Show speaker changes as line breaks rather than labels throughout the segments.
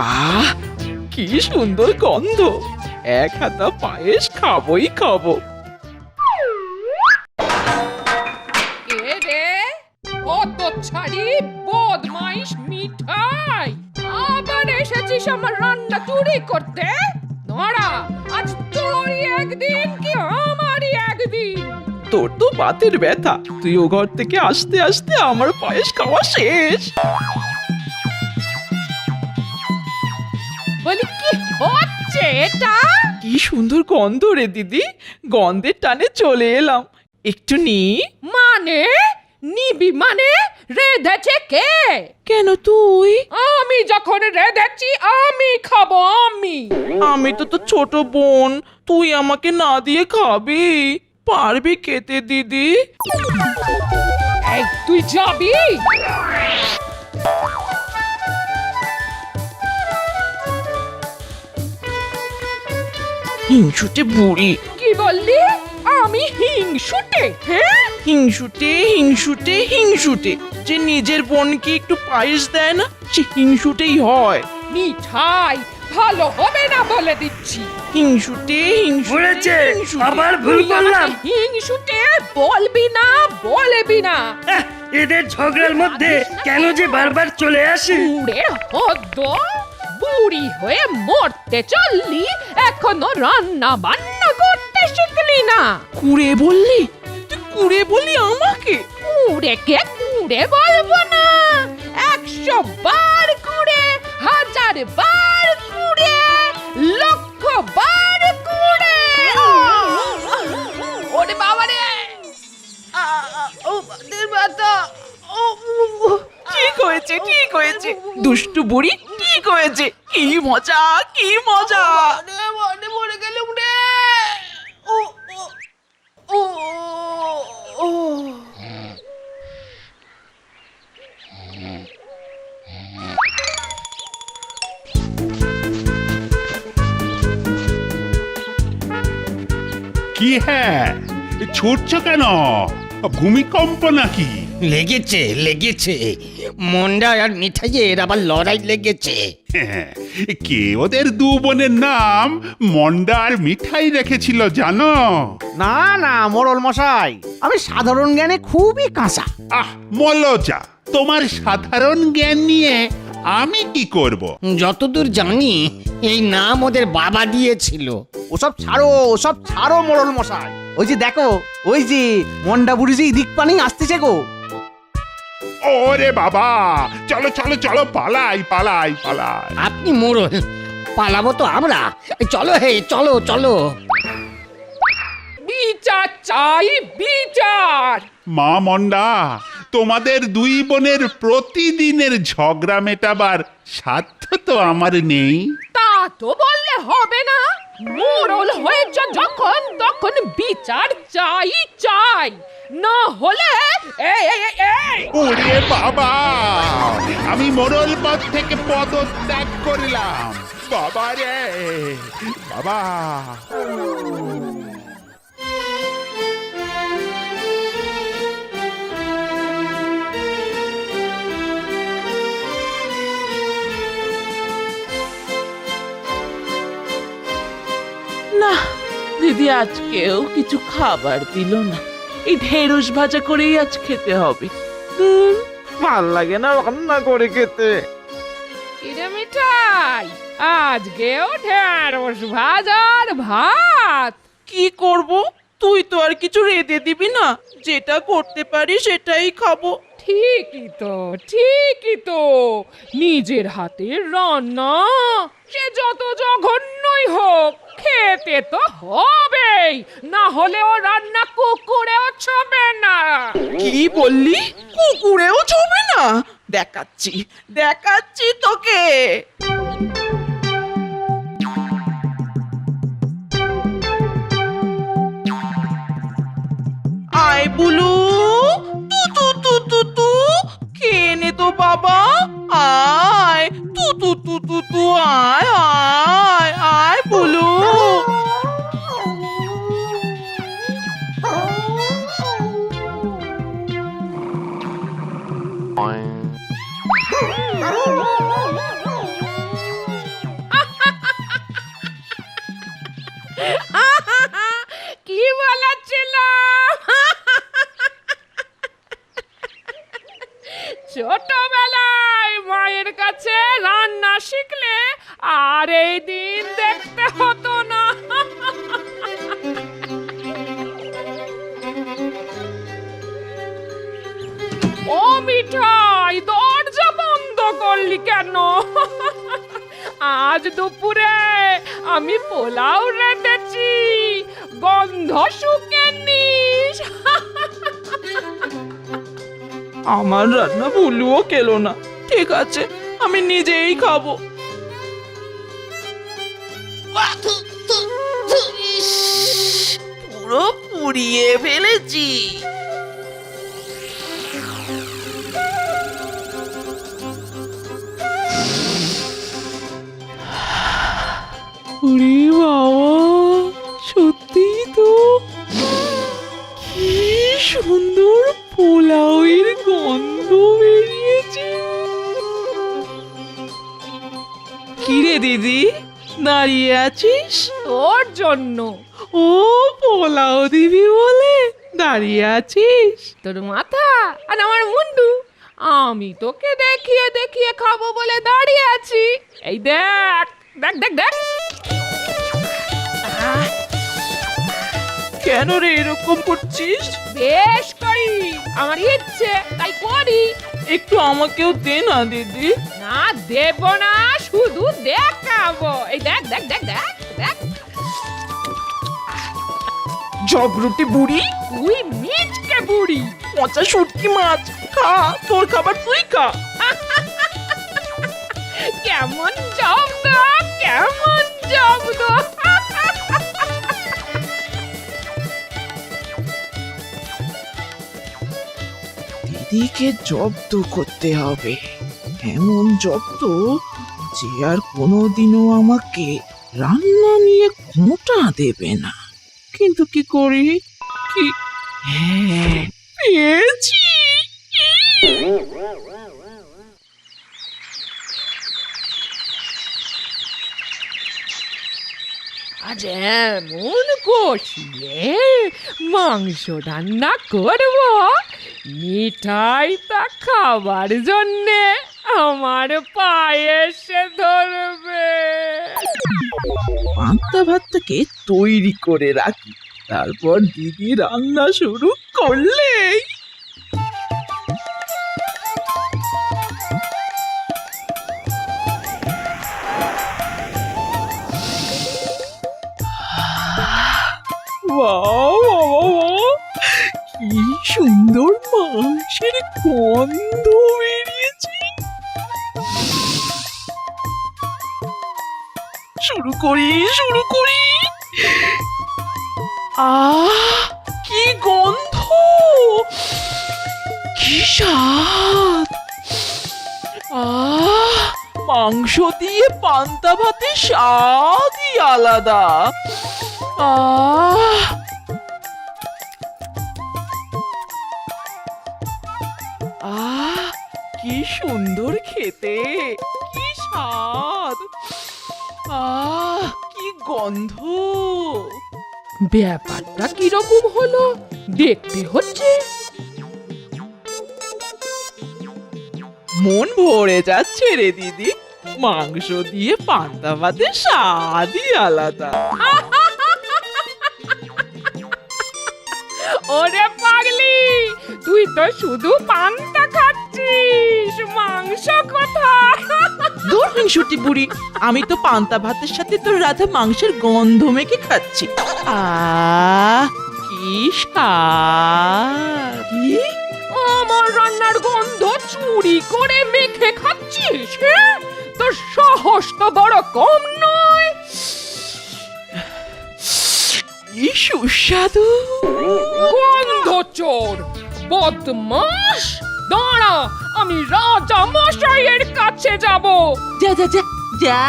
আহ, কি সুন্দর গন্ধ! এক হাতা পায়েস খাবোই খাবো।
কে রে? কত ছাড়ি বদমাইশ মিঠাই! আবার এসেছিস আমার রান্না চুরি করতে? নড়া, আজ তোরই একদিন কি আমারই একদিন?
তোর তো বাতের ব্যথা, তুই ও ঘর থেকে আসতে আসতে আমার পায়েস খাওয়া শেষ।
বলি কি হচ্ছে এটা?
কি সুন্দর গন্ধ রে দিদি, গন্ধের টানে চলে এলাম। একটু নি।
মানে নিবি মানে? রেঁধেছে কে?
কেন তুই?
আমি যখন রেঁধেছি আমি খাবো আমি।
আমি তো তোর ছোট বোন, তুই আমাকে না দিয়ে খাবি? পারবি খেতে দিদি?
এই তুই যাবি?
হিংসুটে বুড়ি।
কি বললি? আমি হিংসুটে? হ্যাঁ,
হিংসুটে হিংসুটে হিংসুটে, যে নিজের বোনকে একটু পায়েস দেয় না, সে হিংসুটেই হয়।
মিঠাই ভালো হবে না বলে দিচ্ছি।
হিংসুটে হিংসুটে
বলেছে,
হিংসুটে।
আবার ভুল
তুই আমাকে
করলাম।
হিংসুটে বলবি না, বলবি না।
আহ, এদের ঝগড়ার মধ্যে কেন যে বারবার চলে আসে?
উড়ে হদ্দ, বুড়ি হয়ে মরতে চললি, এখনো রান্না বান্না করতে শিখলি না।
কুড়ে বললি? তুই কুড়ে বললি আমাকে?
কুড়ে কে কুড়ে বলবো না? 100 বার কুড়ে, 1000 বার কুড়ে, লক্ষ বার কুড়ে। ওরে বাবা রে! ও বাদের ব্যথা!
ঠিক হয়েছে, ঠিক হয়েছে, দুষ্টু বুড়ি, ঠিক হয়েছে। কি মজা, কি মজা!
মনে মরে গেলুম রে! ও ও ও ও!
কি হ্যাঁ, ছুটছ কেন? ভূমিকম্প নাকি?
লেগেছে লেগেছে, মন্ডা আর মিঠাইয়ের আবার লড়াই লেগেছে।
হ্যাঁ, কে ওদের দু বোনের নাম মন্ডা আর মিঠাই রেখেছিল জানো?
না না মোড়ল মশাই, আমি সাধারণ জ্ঞানে খুবই কাঁচা।
আহ মলজা, তোমার সাধারণ জ্ঞান নিয়ে আমি কি করব?
যতদূর জানি এই নাম ওদের বাবা দিয়েছিল।
ওসব ছাড়ো মোড়ল মশাই। ওই যে দেখো, ওই যে মন্ডা বুড়ি যে দিক পানি আসতেছে গো।
ওরে বাবা, চলো চলো চলো, পালাই পালাই পালাই।
আপনি মোড়ল, পালাবো তো আমরা। চলো হে, চলো চলো।
বিচার চাই, বিচার!
মা মন্ডা, তোমাদের দুই বোনের প্রতিদিনের ঝগড়া মেটাবার সাধ্য তো আমার নেই।
তা তো বললে হবে না। মোড়ল হয়েছ যখন, তখন বিচার চাই চাই, না হলে এই এই এই এই!
ওরে বাবা, আমি মোড়ল পদ থেকে পদত্যাগ করলাম। বাবা রে বাবা!
না, দিদি আজকেও কিছু খাবার দিল না। এই ঢেঁড়স ভাজা করেই আজ খেতে হবে। ভাল লাগে না রান্না করে খেতে।
কিরে মিঠাই, আজকেও ঢেঁড়স ভাজার ভাত?
কি করব? তুই তো আর কিছু রেঁধে দিবি না, যেটা করতে পারি সেটাই খাবো।
ঠিকই তো নিজের হাতের রান্না সে যত জঘন্যই হোক খেতে তো হবেই, না হলে ও রান্না কুকুরেও ছবে না।
কি বললি? কুকুরেও ছবে না? দেখাচ্ছি তোকে। আয় বুলু, তু তু তু তু তু, খেয়ে নে তো বাবা। আয় তু তু তু তু তু, আয় আয় আয় বুলু।
কি বলেছিল? ছোটবেলায় মায়ের কাছে রান্না শিখলে আর এই দিন দেখতে হতো না। ও মিঠাই, দরজা বন্ধ করলি কেন? আজ দুপুরে আমি পোলাও রেঁধেছি, গন্ধ শুকে নিস।
আমার রান্না বুলুও খেলো না। ঠিক আছে, আমি নিজেই খাবো। পুরো পুড়িয়ে ফেলেছি। ওরে বাবা, সত্যি তো কি সুন্দর পোলাওয়ের গন্ধ বেরিয়েছে। কিরে দিদি, দাঁড়িয়ে আছিস?
তোর জন্য।
ও, পোলাও দিবি বলে দাঁড়িয়ে আছিস?
তোর মাথা আর আমার মুন্ডু, আমি তোকে দেখিয়ে দেখিয়ে খাবো বলে দাঁড়িয়ে আছি। এই দেখ দেখ দেখ দেখ।
কেন রে এরকম করছিস?
বেশ করি, আমার ইচ্ছে তাই করি।
একটু আমাকেও দে না দিদি।
না দেব না, শুধু দেখাবো। এই দেখ দেখ দেখ দেখ দেখ।
জগরুটি বুড়ি,
তুই মিচকে বুড়ি।
পচা শুটকি মাছ, খা, তোর খাবার তুই খা।
কেমন জব্দ, কেমন জব্দ।
দিদিকে জব্দ করতে হবে, এমন জব্দ যে আর কোনোদিনও আমাকে রান্না নিয়ে খোঁটা দেবে না। কিন্তু কি করি? কি, হ্যাঁ, পেয়েছি।
আজ এমন কষিয়ে মাংস রান্না করবো, মিঠাই তা খাবার জন্যে আমার পায়ে এসে ধরবে।
পান্তা ভাতটাকে তৈরি করে রাখি, তারপর দিদি রান্না শুরু করলেই। কি সুন্দর মাংসের গন্ধ বেরিয়েছে। শুরু করি। কি গন্ধ, কি স্বাদ। মাংস দিয়ে পান্তা ভাতের স্বাদই আলাদা। কি সুন্দর খেতে, কি স্বাদ, কি গন্ধ।
ব্যাপারটা কিরকম হলো দেখতে হচ্ছে।
মন ভরে যাচ্ছে রে দিদি, মাংস দিয়ে পান্তা ভাতের স্বাদই আলাদা।
ওরে পাগলি, তুই তো শুধু পান্তা এনেছিস? মাংস কোথায়?
দূর হিংসুটি বুড়ি, আমি তো পান্তা ভাতের সাথে তোর রাধা মাংসের গন্ধ মেখে খাচ্ছি। কি স্বাদ!
কি? আমার রান্নার গন্ধ চুরি করে মেখে খাচ্ছিস? হ্যাঁ? তোর সাহস তো বড় কম নয়।
কি সুস্বাদু!
গন্ধ চোর, বদমাস! দাঁড়া, আমি রাজা মশাইয়ের কাছে যাব।
যা যা যা যা,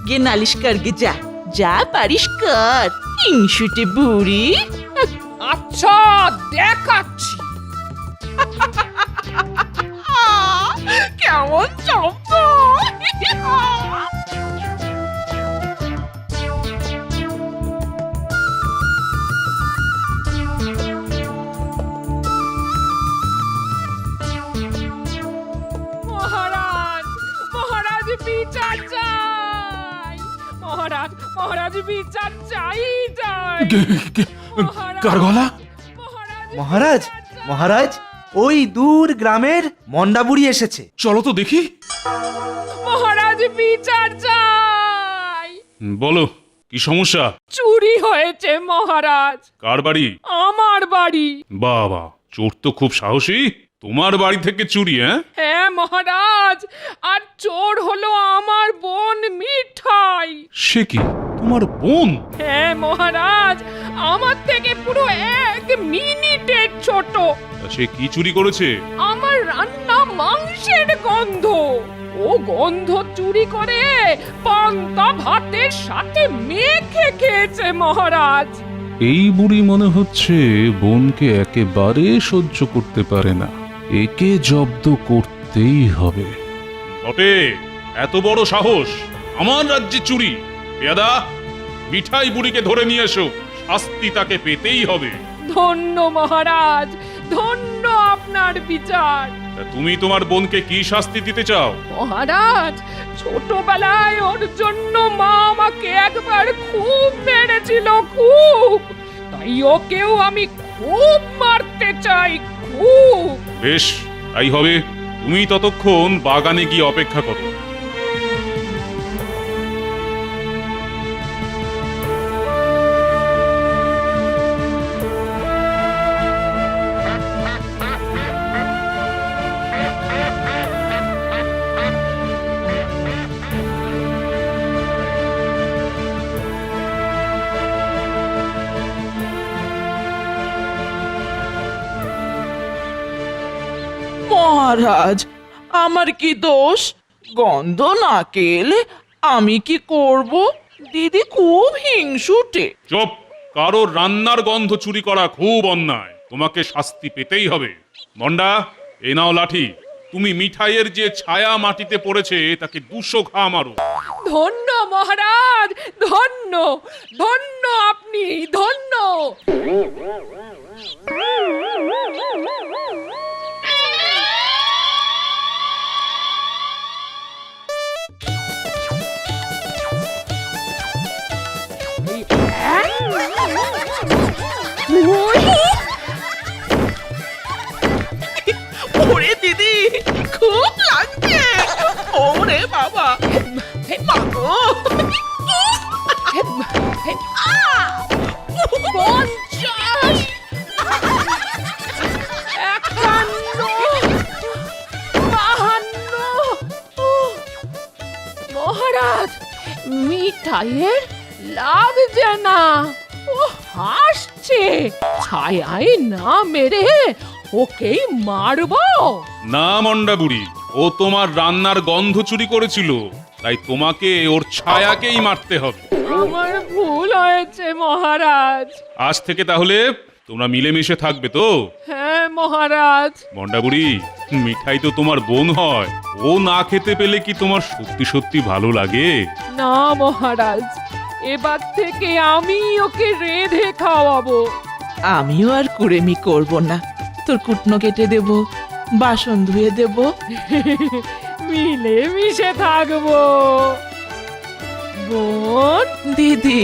গে নালিশ কর গে, যা যা পারিস কর, হিংসুটে বুড়ি।
আচ্ছা, দেখাচ্ছি।
কেমন চপ্প!
মহারাজ, মহারাজ বিচার চাই। মহারাজ, মহারাজ বিচার চাই চাই।
কার গলা?
মহারাজ, মহারাজ, ওই দূর গ্রামের মন্ডা বুড়ি এসেছে।
চলো তো দেখি।
মহারাজ বিচার চাই।
বলো, কি সমস্যা?
চুরি হয়েছে মহারাজ।
কার বাড়ি?
আমার বাড়ি।
বাবা, চোর তো খুব সাহসী। তোমার বাড়ি থেকে চুরি?
হ্যাঁ মহারাজ, আর চোর হলো আমার বোন মিঠাই।
সে কি, তোমার বোন?
হ্যাঁ মহারাজ, আমার থেকে পুরো 1 মিনিটের ছোট।
সে কি চুরি করেছে?
আমার রান্না মাংসের গন্ধ। ও গন্ধ চুরি করে পান্তা ভাতের সাথে মেখে খেয়েছে মহারাজ।
এই বুড়ি মনে হচ্ছে বোনকে একেবারে সহ্য করতে পারে না। একে জব্দ করতেই হবে। বটে, এত বড় সাহস! আমার রাজ্যে চুরি! পেয়াদা, মিঠাই বুড়িকে ধরে নিয়ে এসো। শাস্তি তাকে পেতেই হবে।
ধন্য মহারাজ, ধন্য আপনার বিচার।
তা তুমি তোমার বোনকে কি শাস্তি দিতে চাও?
মহারাজ, ছোটবেলায় ওর জন্য মা আমাকে একবার খুব মেরেছিল, খুব। তাই ওকেও আমি খুব মারতে চাই, খুব।
বেশ, তাই হবে। তুমি ততক্ষণ বাগানে গিয়ে অপেক্ষা করো।
মহারাজ, আমার কি দোষ? গন্ধ না কেলে আমি কি করব? দিদি খুব হিংসুটে।
চুপ! কারোর রান্নার গন্ধ চুরি করা খুব অন্যায়। তোমাকে শাস্তি পেতেই হবে। মন্ডা, এই নাও লাঠি। তুমি মিঠাইয়ের যে ছায়া মাটিতে পড়েছে তাকে 200 ঘা মারো।
ধন্য মহারাজ, ধন্য, ধন্য আপনি, ধন্য।
ওরে দিদি, খুব লাগছে। ওরে বাবা, মা গো!
পঞ্চাশ, 51, 52। মহারাজ, মিঠাইয়ের লাগছে না, ও হাসছে। ছায়ায় না মেরে ওকেই মারবো?
না মন্ডা বুড়ি, ও তোমার রান্নার গন্ধ চুরি করেছিল, তাই তোমাকে ওর ছায়াকেই মারতে হবে।
আমার ভুল হয়েছে মহারাজ।
আজ থেকে তাহলে তোমরা মিলেমিশে থাকবে তো?
হ্যাঁ মহারাজ।
মন্ডা বুড়ি, মিঠাই তো তোমার বোন হয়। ও না খেতে পেলে কি তোমার সত্যি সত্যি ভালো লাগে?
না মহারাজ, এবার থেকে আমি ওকে রেঁধে খাওয়াবো।
আমিও আর কুড়েমি করব না। তোর কুটনো কেটে দেব, বাসন ধুয়ে দেব।
মিলে মিশে থাকবো। বোন,
দিদি